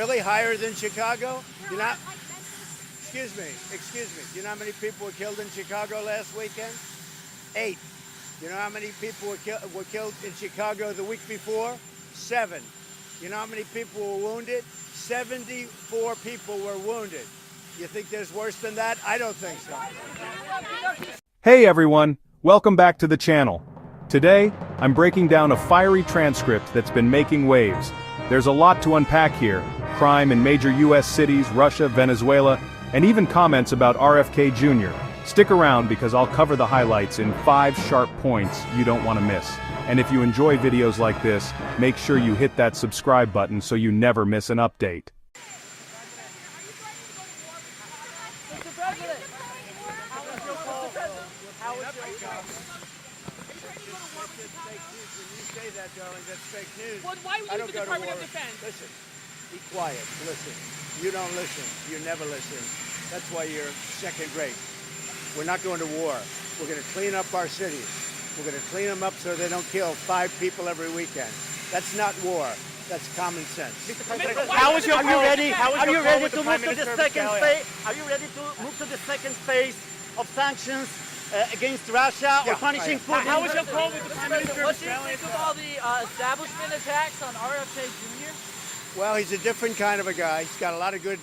Really? Higher than Chicago? You're not. Excuse me. Do you know how many people were killed in Chicago last weekend? 8. You know how many people were killed in Chicago the week before? 7. You know how many people were wounded? 74 people were wounded. You think there's worse than that? I don't think so. Hey everyone, welcome back to the channel. Today, I'm breaking down a fiery transcript that's been making waves. There's a lot to unpack here: crime in major US cities, Russia, Venezuela, and even comments about RFK Jr. Stick around because I'll cover the highlights in 5 sharp points you don't want to miss. And if you enjoy videos like this, make sure you hit that subscribe button so you never miss an update. That's fake news. Well, why would you use the Department of Defense? Listen, be quiet. Listen. You don't listen. You never listen. That's why you're second rate. We're not going to war. We're going to clean up our cities. We're going to clean them up so they don't kill 5 people every weekend. That's not war. That's common sense. Are you ready to move to the second phase? Are you ready to move to the second phase of sanctions against Russia or punishing Putin? How was your call with the Prime Minister of Australia? What do you think of all the establishment attacks on RFK Jr.? Well, he's a different kind of a guy. He's got a lot of good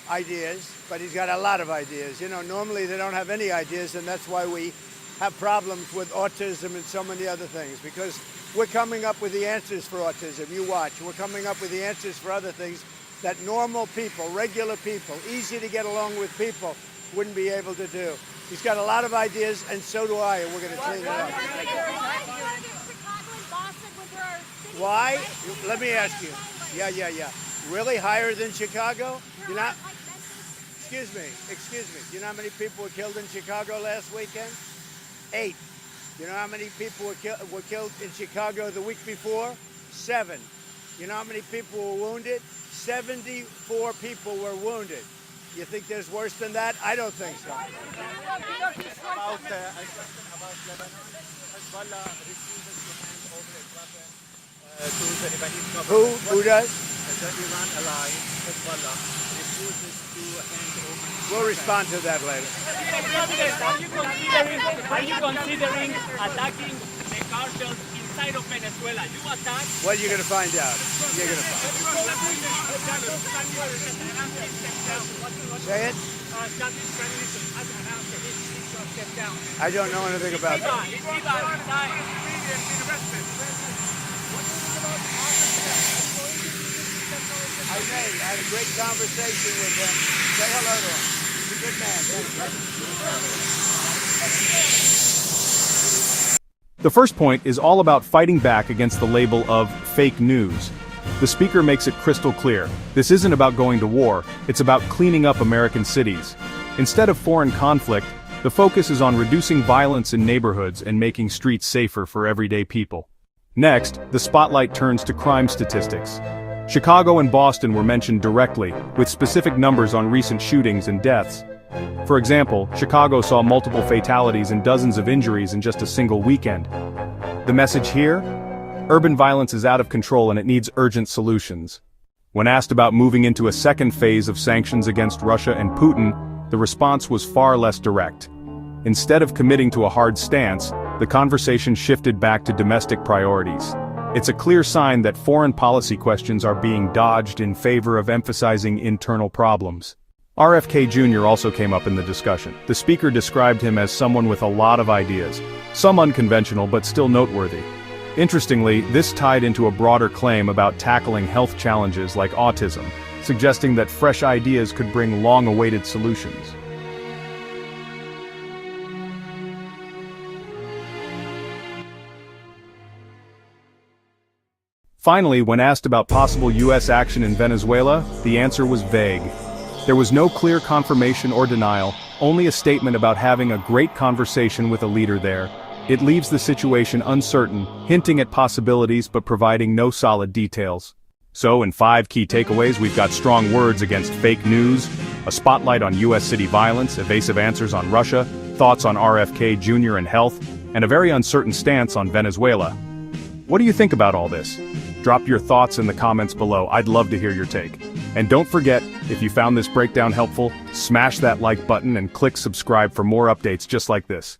ideas, but he's got a lot of ideas. You know, normally they don't have any ideas, and that's why we have problems with autism and so many other things, because we're coming up with the answers for autism. You watch. We're coming up with the answers for other things that normal people, regular people, easy to get along with people wouldn't be able to do. He's got a lot of ideas, and so do I, and we're going to clean it up. Why? Let me ask you. Yeah. Really? Higher than Chicago? You're not. Excuse me. Do you know how many people were killed in Chicago last weekend? 8. You know how many people were killed in Chicago the week before? 7. You know how many people were wounded? 74 people were wounded. You think there's worse than that? I don't think so. About Lebanon, Hezbollah refuses to hand over its weapon to the Lebanese government. Who does? The Iran ally, Hezbollah, refuses to hand over. We'll respond to that later. Are you considering attacking the cartels inside of Venezuela? You attack? Well, you're going to find out. You're going to find out. Say it. I don't know anything about that. I had a great conversation with him. Say hello to him. He's a good man. The first point is all about fighting back against the label of fake news. The speaker makes it crystal clear. This isn't about going to war, it's about cleaning up American cities. Instead of foreign conflict, the focus is on reducing violence in neighborhoods and making streets safer for everyday people. Next, the spotlight turns to crime statistics. Chicago and Boston were mentioned directly, with specific numbers on recent shootings and deaths. For example, Chicago saw multiple fatalities and dozens of injuries in just a single weekend. The message here? Urban violence is out of control and it needs urgent solutions. When asked about moving into a second phase of sanctions against Russia and Putin, the response was far less direct. Instead of committing to a hard stance, the conversation shifted back to domestic priorities. It's a clear sign that foreign policy questions are being dodged in favor of emphasizing internal problems. RFK Jr. also came up in the discussion. The speaker described him as someone with a lot of ideas, some unconventional but still noteworthy. Interestingly, this tied into a broader claim about tackling health challenges like autism, suggesting that fresh ideas could bring long-awaited solutions. Finally, when asked about possible U.S. action in Venezuela, the answer was vague. There was no clear confirmation or denial, only a statement about having a great conversation with a leader there. It leaves the situation uncertain, hinting at possibilities but providing no solid details. So, in 5 key takeaways, we've got strong words against fake news, a spotlight on U.S. city violence, evasive answers on Russia, thoughts on RFK Jr. and health, and a very uncertain stance on Venezuela. What do you think about all this? Drop your thoughts in the comments below, I'd love to hear your take. And don't forget, if you found this breakdown helpful, smash that like button and click subscribe for more updates just like this.